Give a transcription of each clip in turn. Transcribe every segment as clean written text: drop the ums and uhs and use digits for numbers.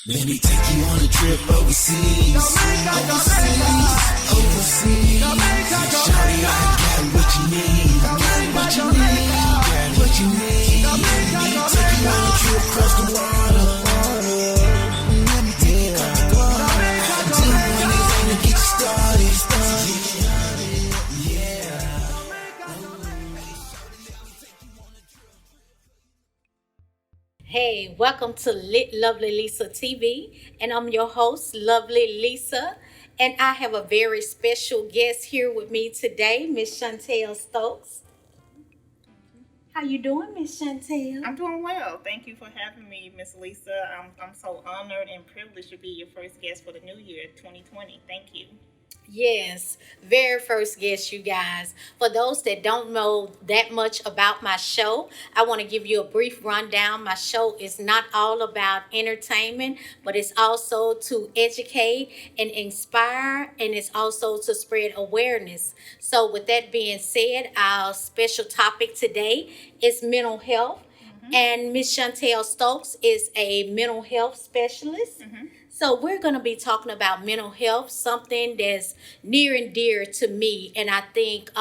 Let me take you on a trip overseas. Overseas. Shawty, I got what you need. What you need. What you need. Let me take you on a trip across the water. Let me take you across the water. I'll do anything to get you started. Hey, welcome to Lovely Lisa TV, and I'm your host, Lovely Lisa, and I have a very special guest here with me today, Miss Chantel Stokes. How you doing, Miss Chantel? I'm doing well. Thank you for having me, Miss Lisa. I'm so honored and privileged to be your first guest for the new year, 2020. Thank you. Yes, very first guest, you guys. For those that don't know that much about my show, I want to give you a brief rundown. My show is not all about entertainment, but it's also to educate and inspire, and it's also to spread awareness. So, with that being said, our special topic today is mental health. And Miss Chantel Stokes is a mental health specialist. So we're going to be talking about mental health, something that's near and dear to me. And I think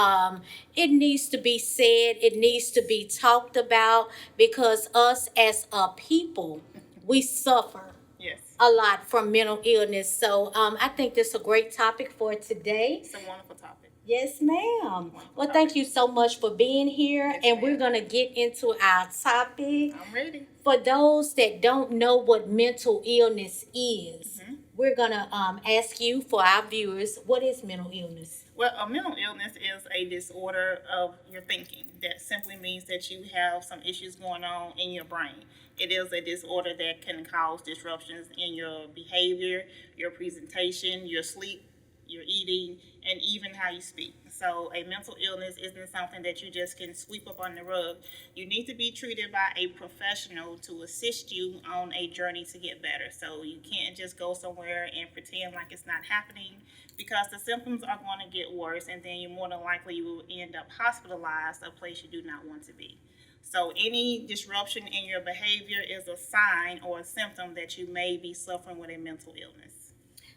it needs to be said, it needs to be talked about, because us as a people, we suffer Yes, a lot from mental illness. So I think this is a great topic for today. it's a wonderful topic. Yes, ma'am. Wonderful Well, topic. thank you so much for being here. Yes, And we're ma'am. going to get into our topic. I'm ready. For those that don't know what mental illness is, we're going to ask you, for our viewers, what is mental illness? Well, a mental illness is a disorder of your thinking. That simply means that you have some issues going on in your brain. It is a disorder that can cause disruptions in your behavior, your presentation, your sleep, your eating, and even how you speak. So a mental illness isn't something that you just can sweep up on the rug. You need to be treated by a professional to assist you on a journey to get better. So you can't just go somewhere and pretend like it's not happening, because the symptoms are going to get worse, and then you more than likely will end up hospitalized, a place you do not want to be. So any disruption in your behavior is a sign or a symptom that you may be suffering with a mental illness.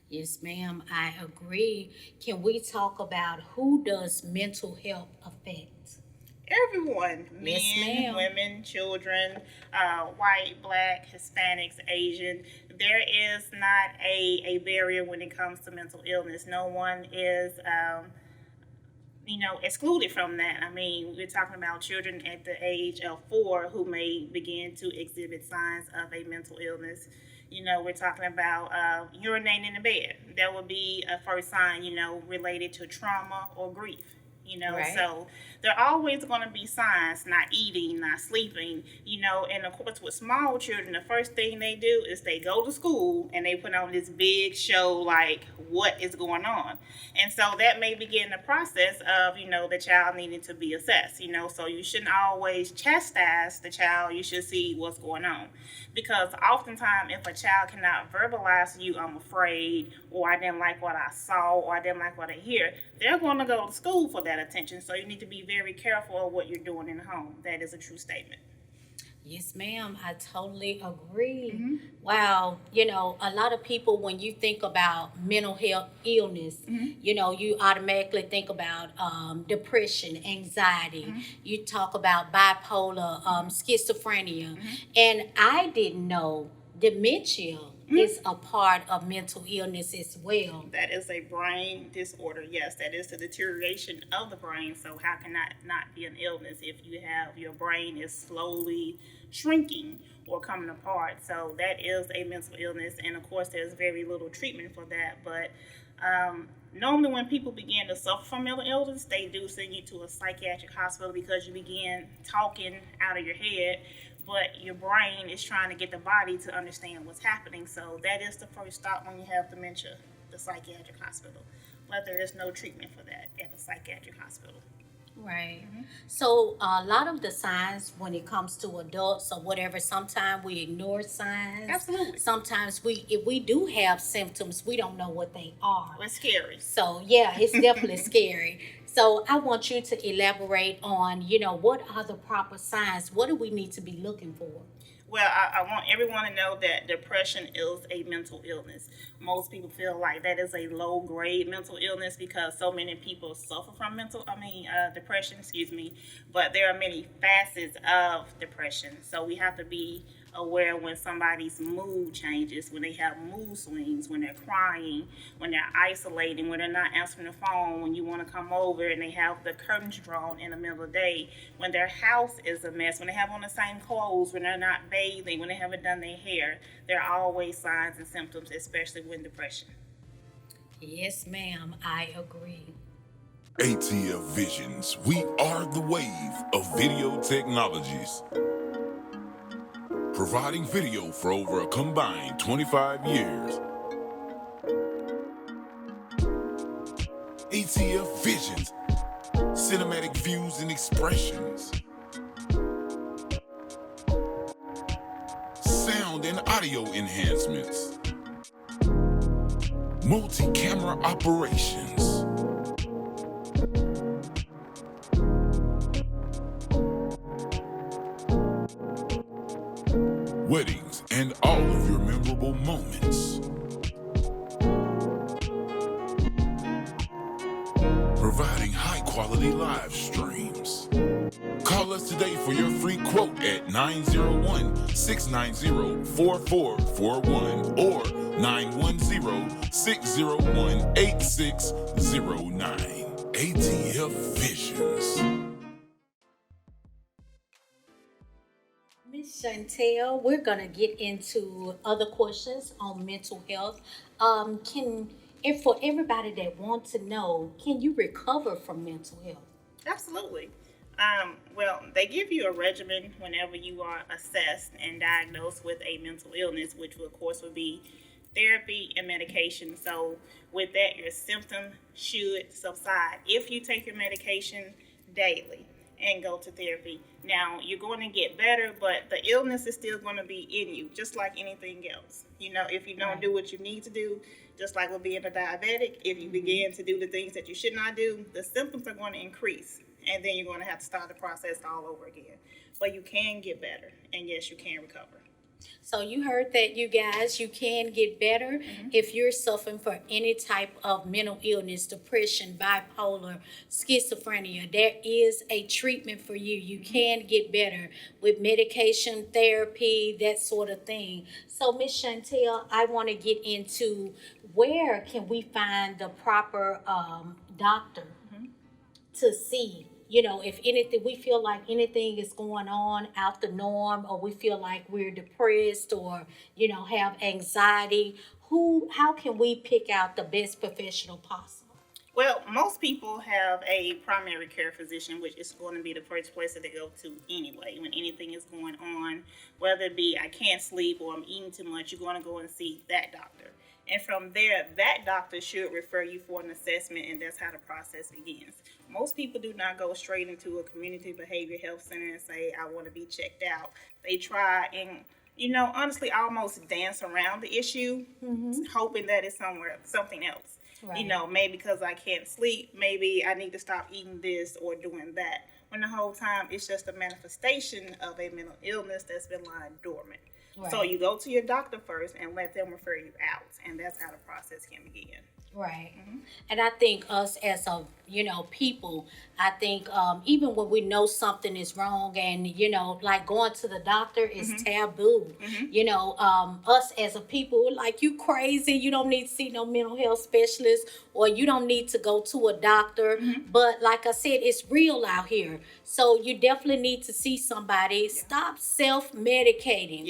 Yes, ma'am, I agree. Can we talk about who does mental health affect? Everyone, men, Yes, ma'am. women, children, white, black, Hispanics, Asian. There is not a barrier when it comes to mental illness. No one is excluded from that. I mean, we're talking about children at the age of 4 who may begin to exhibit signs of a mental illness. We're talking about urinating in the bed. That would be a first sign, related to trauma or grief. Right. So there are always going to be signs: not eating, not sleeping, and of course with small children, the first thing they do is they go to school and they put on this big show like what is going on. And so that may begin the process of, the child needing to be assessed, so you shouldn't always chastise the child. You should see what's going on, because oftentimes if a child cannot verbalize to you, I'm afraid, or I didn't like what I saw, or I didn't like what I hear, they're going to go to school for that attention. So you need to be very careful of what you're doing in the home. That is a true statement. Yes, ma'am, I totally agree. Wow, a lot of people, when you think about mental health illness, you automatically think about depression, anxiety. You talk about bipolar, schizophrenia. And I didn't know dementia is a part of mental illness as well. That is a brain disorder. Yes, that is the deterioration of the brain. So how can that not be an illness if you have your brain is slowly shrinking or coming apart? So that is a mental illness, and of course there's very little treatment for that. But normally when people begin to suffer from mental illness, they do send you to a psychiatric hospital, because you begin talking out of your head, but your brain is trying to get the body to understand what's happening. So that is the first stop when you have dementia, the psychiatric hospital. But there is no treatment for that at the psychiatric hospital. Right. So a lot of the signs when it comes to adults or whatever, sometimes we ignore signs. Absolutely. Sometimes if we do have symptoms, we don't know what they are. It's scary. So yeah, it's definitely scary. So I want you to elaborate on, what are the proper signs? What do we need to be looking for? Well, I want everyone to know that depression is a mental illness. Most people feel like that is a low grade mental illness because so many people suffer from depression, excuse me. But there are many facets of depression. So we have to be aware when somebody's mood changes, when they have mood swings, when they're crying, when they're isolating, when they're not answering the phone, when you want to come over and they have the curtains drawn in the middle of the day, when their house is a mess, when they have on the same clothes, when they're not bathing, when they haven't done their hair. There are always signs and symptoms, especially with depression. Yes, ma'am, I agree. ATF Visions, we are the wave of video technologies. Providing video for over a combined 25 years. ATF Visions, cinematic views and expressions. Sound and audio enhancements. Multi-camera operations. Weddings and all of your memorable moments. Providing high-quality live streams. Call us today for your free quote at 901-690-4441 or 910-601-8609. ATF Visions. Miss Chantel, we're gonna get into other questions on mental health. And for everybody that wants to know, can you recover from mental health? Absolutely. Well, they give you a regimen whenever you are assessed and diagnosed with a mental illness, which of course would be therapy and medication. So with that, your symptom should subside if you take your medication daily and go to therapy. Now, you're going to get better, but the illness is still going to be in you, just like anything else. You know, if you don't do what you need to do, just like with being a diabetic, if you begin to do the things that you should not do, the symptoms are going to increase. And then you're going to have to start the process all over again. But you can get better, and yes, you can recover. So you heard that, you guys, you can get better if you're suffering from any type of mental illness, depression, bipolar, schizophrenia. There is a treatment for you. You can get better with medication, therapy, that sort of thing. So Miss Chantel, I want to get into where can we find the proper doctor to see, you know, if anything, we feel like anything is going on out the norm, or we feel like we're depressed or, you know, have anxiety. How can we pick out the best professional possible? Well, most people have a primary care physician, which is going to be the first place that they go to anyway. When anything is going on, whether it be I can't sleep or I'm eating too much, you're going to go and see that doctor. And from there, that doctor should refer you for an assessment, and that's how the process begins. Most people do not go straight into a community behavior health center and say, I want to be checked out. They try and, you know, honestly, almost dance around the issue, hoping that it's something else. Right. You know, maybe because I can't sleep, maybe I need to stop eating this or doing that. When the whole time it's just a manifestation of a mental illness that's been lying dormant. Right. So you go to your doctor first and let them refer you out, and that's how the process can begin. Right. And I think us as a, people, I think even when we know something is wrong and, like going to the doctor is taboo, us as a people, we're like, you crazy, you don't need to see no mental health specialist, or you don't need to go to a doctor. But like I said, it's real out here. So you definitely need to see somebody. Yeah. Stop self-medicating,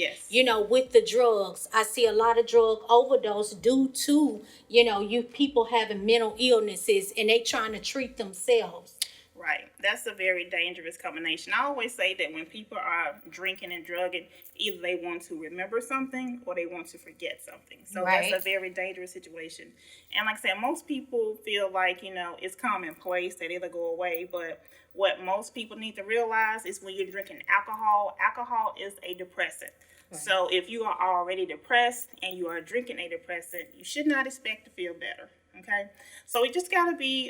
with the drugs. I see a lot of drug overdose due to, you people having mental illnesses and they trying to treat themselves. Right. That's a very dangerous combination. I always say that when people are drinking and drugging, either they want to remember something or they want to forget something. So That's a very dangerous situation. And like I said, most people feel like, it's commonplace that it'll go away. But what most people need to realize is when you're drinking alcohol is a depressant. Right. So if you are already depressed and you are drinking a depressant, you should not expect to feel better. Okay, so we just got to be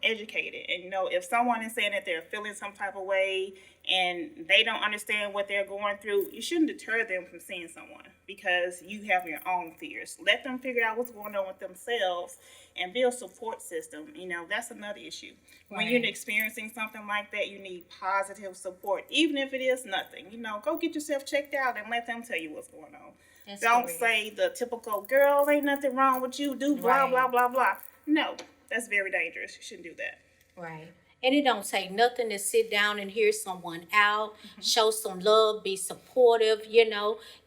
educated. And, if someone is saying that they're feeling some type of way and they don't understand what they're going through, you shouldn't deter them from seeing someone because you have your own fears. Let them figure out what's going on with themselves and build a support system. That's another issue. Right. When you're experiencing something like that, you need positive support, even if it is nothing. Go get yourself checked out and let them tell you what's going on. That's don't correct. Say the typical, girl, ain't nothing wrong with you, do blah, right. blah, blah, blah. No, that's very dangerous. You shouldn't do that. Right. And it don't take nothing to sit down and hear someone out, show some love, be supportive,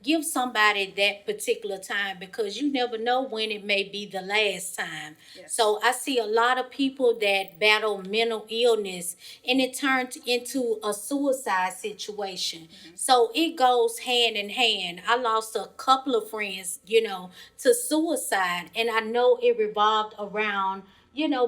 give somebody that particular time, because you never know when it may be the last time. Yes. So I see a lot of people that battle mental illness and it turns into a suicide situation. So it goes hand in hand. I lost a couple of friends, to suicide, and I know it revolved around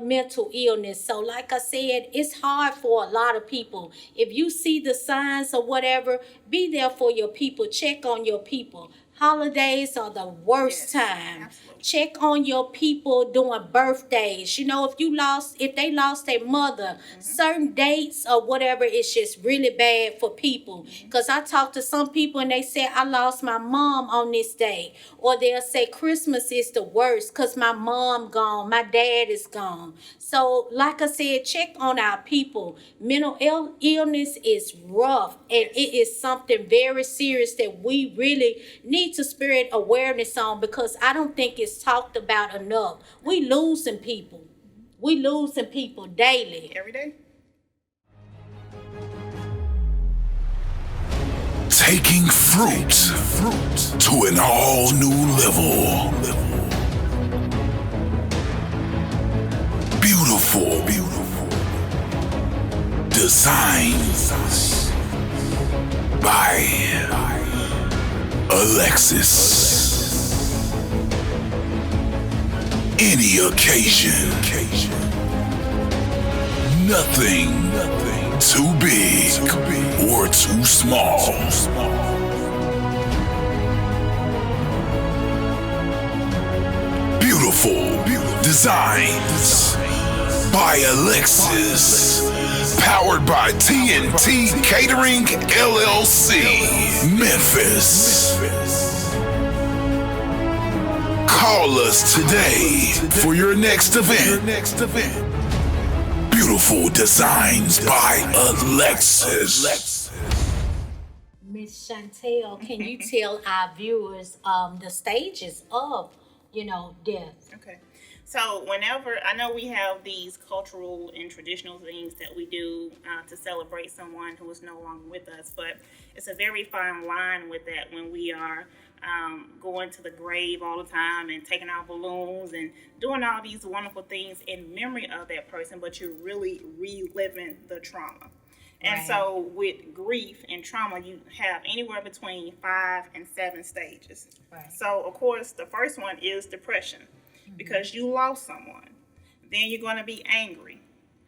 mental illness. So like I said, it's hard for a lot of people. If you see the signs or whatever, be there for your people. Check on your people. Holidays are the worst time. Absolutely. Check on your people during birthdays. If they lost their mother, certain dates or whatever, it's just really bad for people. Because I talked to some people and they said, I lost my mom on this day. Or they'll say Christmas is the worst because my mom gone, my dad is gone. So like I said, check on our people. Mental illness is rough, and it is something very serious that we really need to spread awareness on, because I don't think it's talked about enough. We losing people. We losing people daily. Every day. Taking fruit to an all new level. Beautiful designs by Alexis. Any occasion, nothing too big or too small. Beautiful designs by Alexis. Powered by TNT Catering LLC, Memphis. Call us today for your next event. Beautiful designs by Alexis. Miss Chantel, can you tell our viewers the stages of, death? Okay. So whenever, I know we have these cultural and traditional things that we do to celebrate someone who is no longer with us, but it's a very fine line with that when we are going to the grave all the time and taking out balloons and doing all these wonderful things in memory of that person, but you're really reliving the trauma. And so with grief and trauma, you have anywhere between 5 and 7 stages. Right. So of course, the first one is depression. Because you lost someone. Then you're going to be angry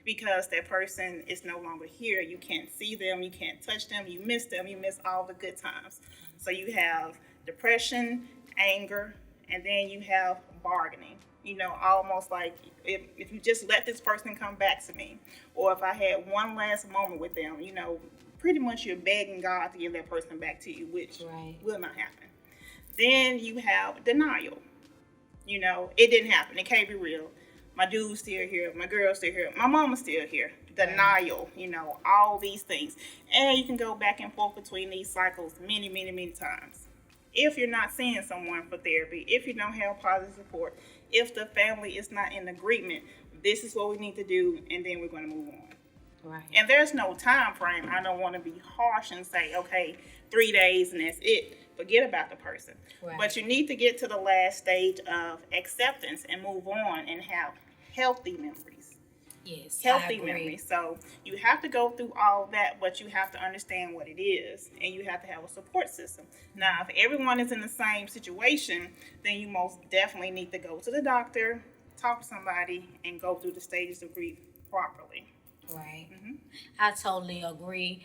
because that person is no longer here. You can't see them, you can't touch them, you miss all the good times. So you have depression, anger, and then you have bargaining. Almost like if you just let this person come back to me, or if I had one last moment with them, pretty much you're begging God to give that person back to you, which will not happen. Then you have denial. It didn't happen. It can't be real. My dude's still here. My girl's still here. My mama's still here. Denial, all these things. And you can go back and forth between these cycles many, many, many times. If you're not seeing someone for therapy, if you don't have positive support, if the family is not in agreement, this is what we need to do, and then we're going to move on. Right. And there's no time frame. I don't want to be harsh and say, okay, 3 days and that's it. Forget about the person. Right. But you need to get to the last stage of acceptance and move on and have healthy memories. Yes, healthy memories. So you have to go through all that, but you have to understand what it is, and you have to have a support system. Now, if everyone is in the same situation, then you most definitely need to go to the doctor, talk to somebody, and go through the stages of grief properly. Right. Mm-hmm. I totally agree.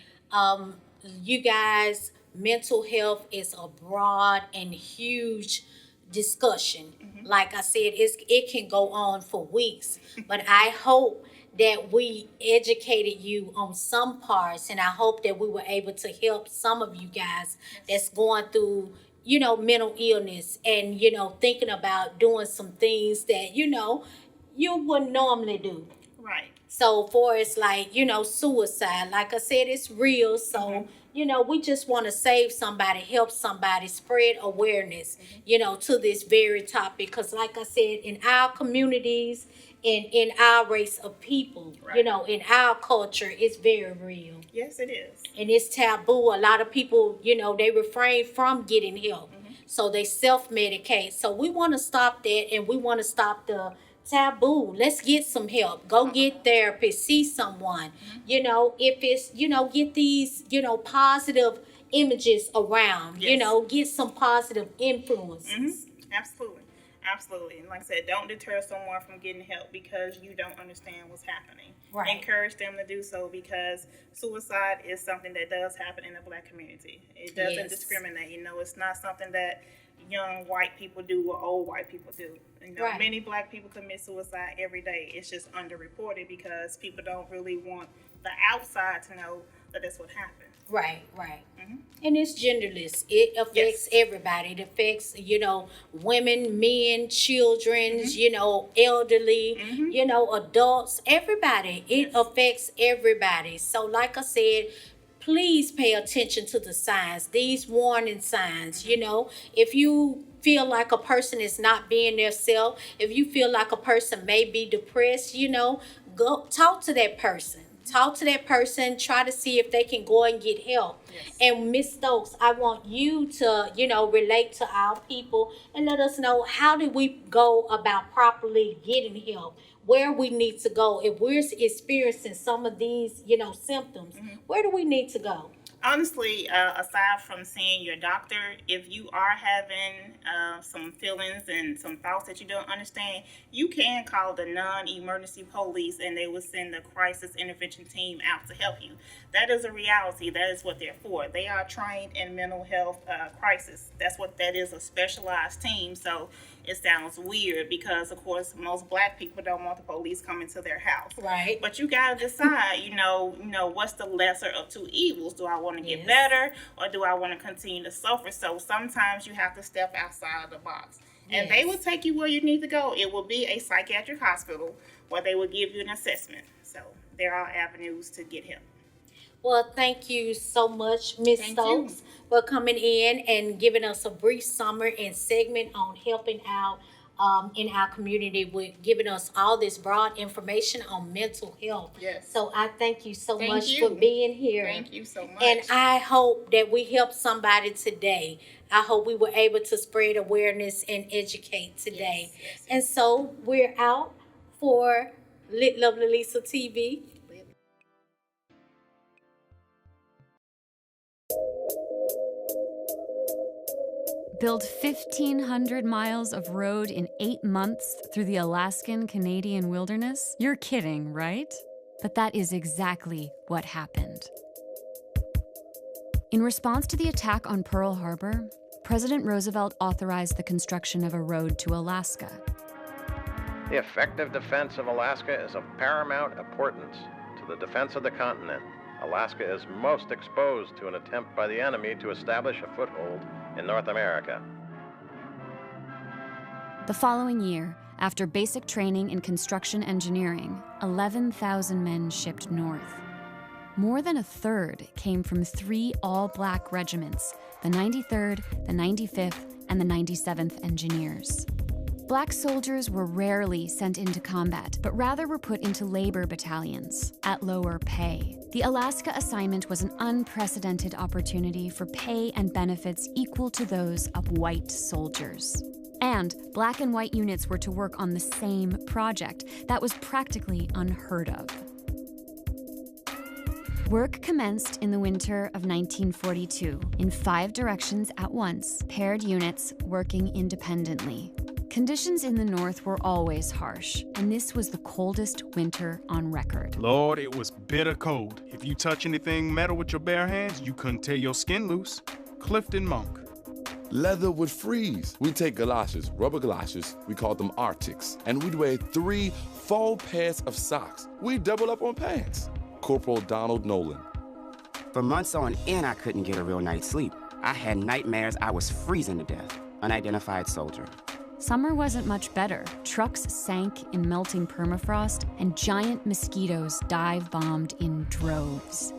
You guys, mental health is a broad and huge discussion. Mm-hmm. Like I said, it can go on for weeks, but I hope that we educated you on some parts, and I hope that we were able to help some of you guys that's going through, mental illness and, thinking about doing some things that, you wouldn't normally do. Right. So for it's like, suicide, like I said, it's real. So, we just want to save somebody, help somebody, spread awareness, to this very topic. Because like I said, in our communities and in our race of people, Right. In our culture, it's very real. Yes, it is. And it's taboo. A lot of people, they refrain from getting help. So they self-medicate. So we want to stop that, and we want to stop the taboo. Let's get some help. Go get therapy. See someone. If it's, get these, positive images around. Yes. Get some positive influences. Absolutely. Absolutely. And like I said, don't deter someone from getting help because you don't understand what's happening. Right. Encourage them to do so because suicide is something that does happen in the Black community. It doesn't Yes. discriminate. It's not something that young white people do or old white people do. Right. Many Black people commit suicide every day. It's just underreported because people don't really want the outside to know that that's what happened. Right. And it's genderless. It affects everybody. It affects, women, men, children, elderly, adults, everybody. It affects everybody. So like I said, please pay attention to the signs, these warning signs. If you feel like a person is not being their self, if you feel like a person may be depressed, go talk to that person. Talk to that person, try to see if they can go and get help. Yes. And Miss Stokes, I want you to, relate to our people and let us know, how do we go about properly getting help? Where we need to go if we're experiencing some of these, symptoms. Where do we need to go? Honestly, aside from seeing your doctor, if you are having some feelings and some thoughts that you don't understand, you can call the non-emergency police and they will send the crisis intervention team out to help you. That is a reality. That is what they're for. They are trained in mental health crisis. That's what that is, a specialized team. So it sounds weird because, of course, most Black people don't want the police coming to their house. Right. But you got to decide, what's the lesser of two evils? Do I want to get Yes. better or do I want to continue to suffer? So sometimes you have to step outside of the box. And they will take you where you need to go. It will be a psychiatric hospital where they will give you an assessment. So there are avenues to get help. Well, thank you so much, Ms. Thank Stokes, you. for coming in and giving us a brief summary and segment on helping out in our community with giving us all this broad information on mental health. Yes. So I thank you so Thank much you. for being here. Thank you so much. And I hope that we helped somebody today. I hope we were able to spread awareness and educate today. Yes. And so we're out for Lit Lovely ELISA TV. Build 1,500 miles of road in 8 months through the Alaskan Canadian wilderness? You're kidding, right? But that is exactly what happened. In response to the attack on Pearl Harbor, President Roosevelt authorized the construction of a road to Alaska. The effective defense of Alaska is of paramount importance to the defense of the continent. Alaska is most exposed to an attempt by the enemy to establish a foothold in North America. The following year, after basic training in construction engineering, 11,000 men shipped north. More than a third came from 3 all-black regiments, the 93rd, the 95th, and the 97th Engineers. Black soldiers were rarely sent into combat, but rather were put into labor battalions at lower pay. The Alaska assignment was an unprecedented opportunity for pay and benefits equal to those of white soldiers. And Black and white units were to work on the same project. That was practically unheard of. Work commenced in the winter of 1942 in 5 directions at once, paired units working independently. Conditions in the north were always harsh, and this was the coldest winter on record. Lord, it was bitter cold. If you touch anything metal with your bare hands, you couldn't tear your skin loose. Clifton Monk. Leather would freeze. We'd take galoshes, rubber galoshes, we called them Arctics, and we'd wear 3 full pairs of socks. We'd double up on pants. Corporal Donald Nolan. For months on end, I couldn't get a real night's sleep. I had nightmares I was freezing to death. Unidentified soldier. Summer wasn't much better. Trucks sank in melting permafrost, and giant mosquitoes dive-bombed in droves.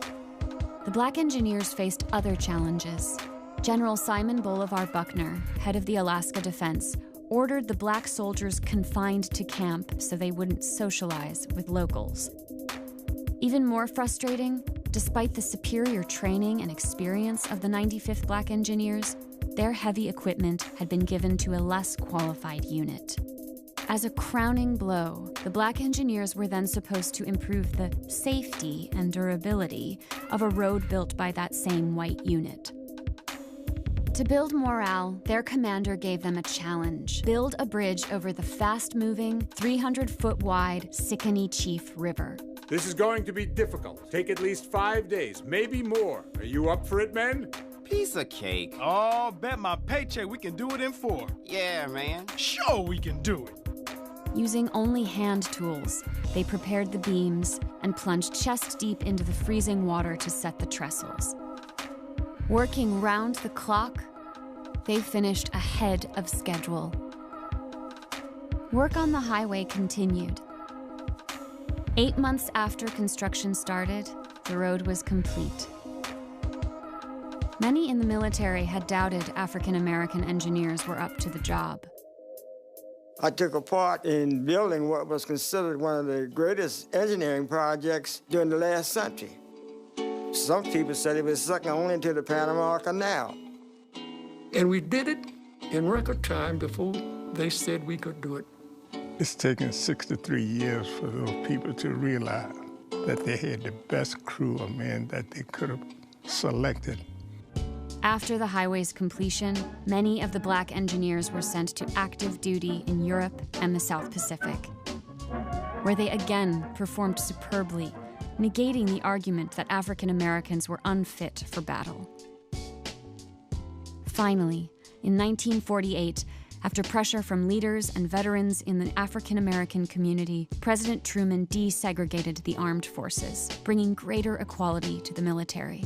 The Black engineers faced other challenges. General Simon Bolivar Buckner, head of the Alaska Defense, ordered the Black soldiers confined to camp so they wouldn't socialize with locals. Even more frustrating, despite the superior training and experience of the 95th Black engineers, their heavy equipment had been given to a less qualified unit. As a crowning blow, the Black engineers were then supposed to improve the safety and durability of a road built by that same white unit. To build morale, their commander gave them a challenge: build a bridge over the fast-moving, 300-foot-wide Sicannie Chief River. This is going to be difficult. Take at least 5 days, maybe more. Are you up for it, men? Piece of cake. Oh, bet my paycheck we can do it in 4. Yeah, man. Sure we can do it. Using only hand tools, they prepared the beams and plunged chest-deep into the freezing water to set the trestles. Working round the clock, they finished ahead of schedule. Work on the highway continued. 8 months after construction started, the road was complete. Many in the military had doubted African American engineers were up to the job. I took a part in building what was considered one of the greatest engineering projects during the last century. Some people said it was second only to the Panama Canal. And we did it in record time before they said we could do it. It's taken 63 years for those people to realize that they had the best crew of men that they could have selected. After the highway's completion, many of the Black engineers were sent to active duty in Europe and the South Pacific, where they again performed superbly, negating the argument that African Americans were unfit for battle. Finally, in 1948, after pressure from leaders and veterans in the African American community, President Truman desegregated the armed forces, bringing greater equality to the military.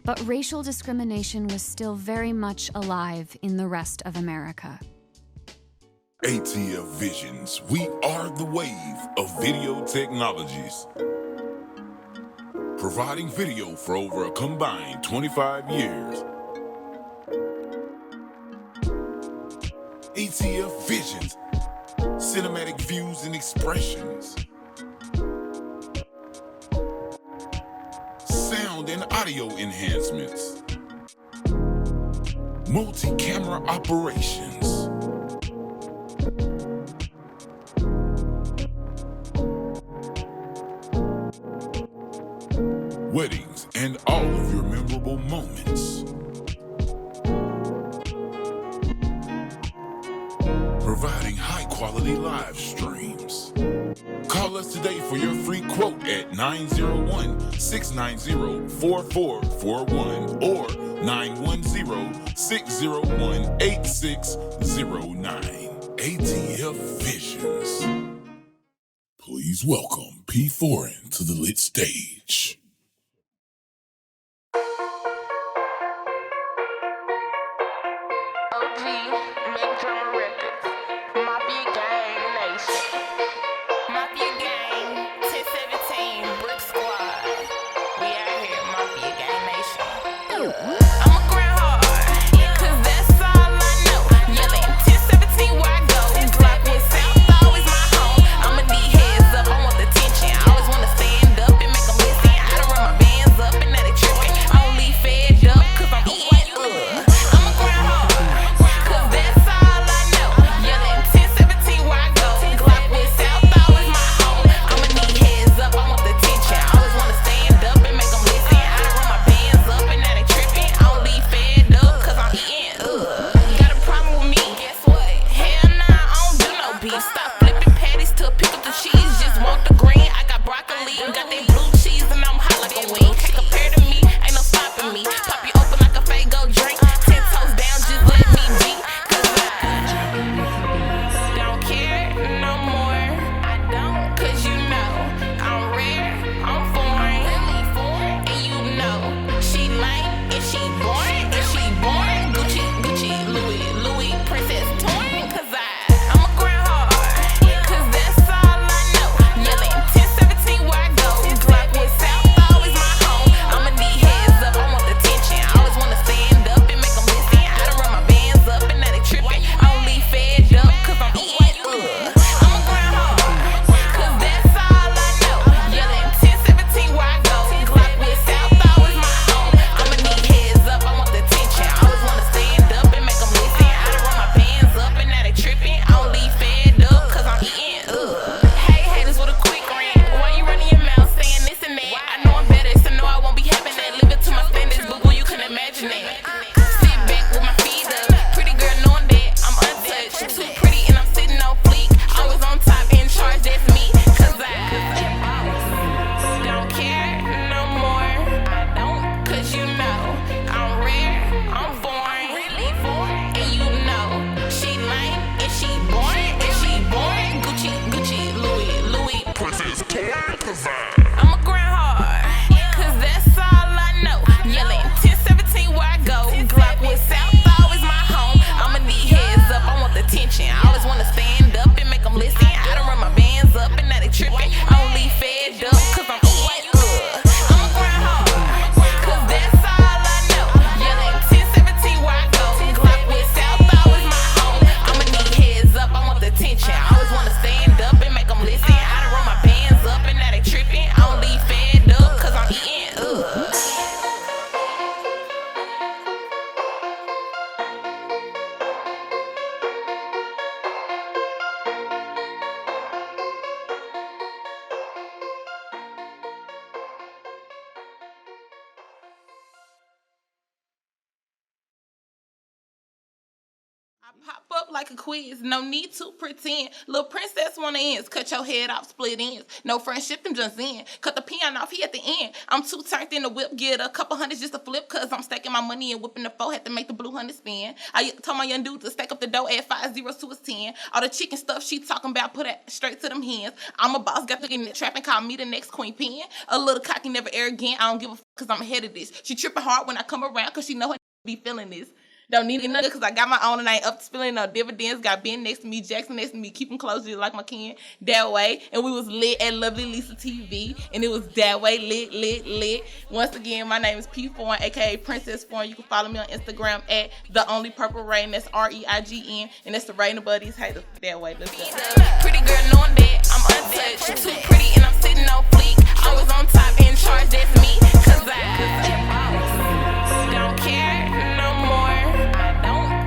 But racial discrimination was still very much alive in the rest of America. ATF Visions, we are the wave of video technologies. Providing video for over a combined 25 years. ATF Visions, cinematic views and expressions. Sound and audio enhancements. Multi-camera operations. Weddings and all of your memorable moments. Providing high-quality live streams. Call us today for your free quote at 901-690-4441 or 910-601-8609. ATF Visions. Please welcome P. Foreign to the lit stage. Pop up like a quiz, no need to pretend. Little princess wanna ends, cut your head off, split ends. No friendship, them just in. Cut the pen off, he at the end. I'm too turned in the whip, get a couple hundreds just to flip, cause I'm stacking my money and whipping the four, had to make the blue 100 spin. I told my young dude to stack up the dough, add 5 zeros to his 10. All the chicken stuff she talking about, put it straight to them hands. I'm a boss, got to get in the trap and call me the next Queen Pen. A little cocky, never arrogant, I don't give a cause I'm ahead of this. She tripping hard when I come around, cause she know her be feeling this. Don't need another because I got my own and I ain't up spilling no dividends. Got Ben next to me, Jackson next to me, keep them close just like my kin. That way. And we was lit at Lovely ELISA TV. And it was that way, lit. Once again, my name is P Foreign, aka Princess Foreign. You can follow me on Instagram at The Only Purple Rain. That's REIGN. And that's the rain above these haters. That way. Let's go. Pretty girl knowing that I'm untouched. Too pretty and I'm sitting on fleek. Always on top in charge, that's me. Cause I don't care no more.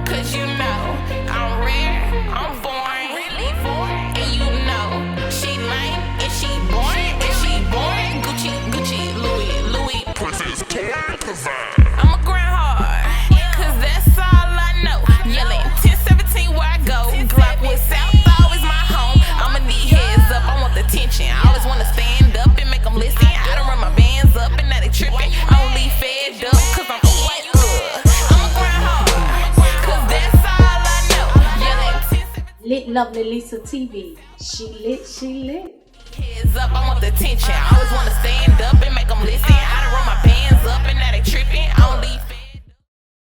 Cause you know, I'm rare, I'm foreign, really foreign. And you know, she lame and she boring, Gucci, Louis. Princess Toy. I'ma grind hard, cause that's all I know. Yelling 10-17 where I go. Glock with South, always my home. I'ma need heads up, I want the tension. I always wanna stand up and make them listen. I don't run my bands up and now they tripping. Only fed up, cause I'm in good. I'ma grind hard. Lit Lovely ELISA TV. She lit. Heads up, I want the attention. I always want to stand up and make them listen. I done run my bands up and now they tripping. I don't leave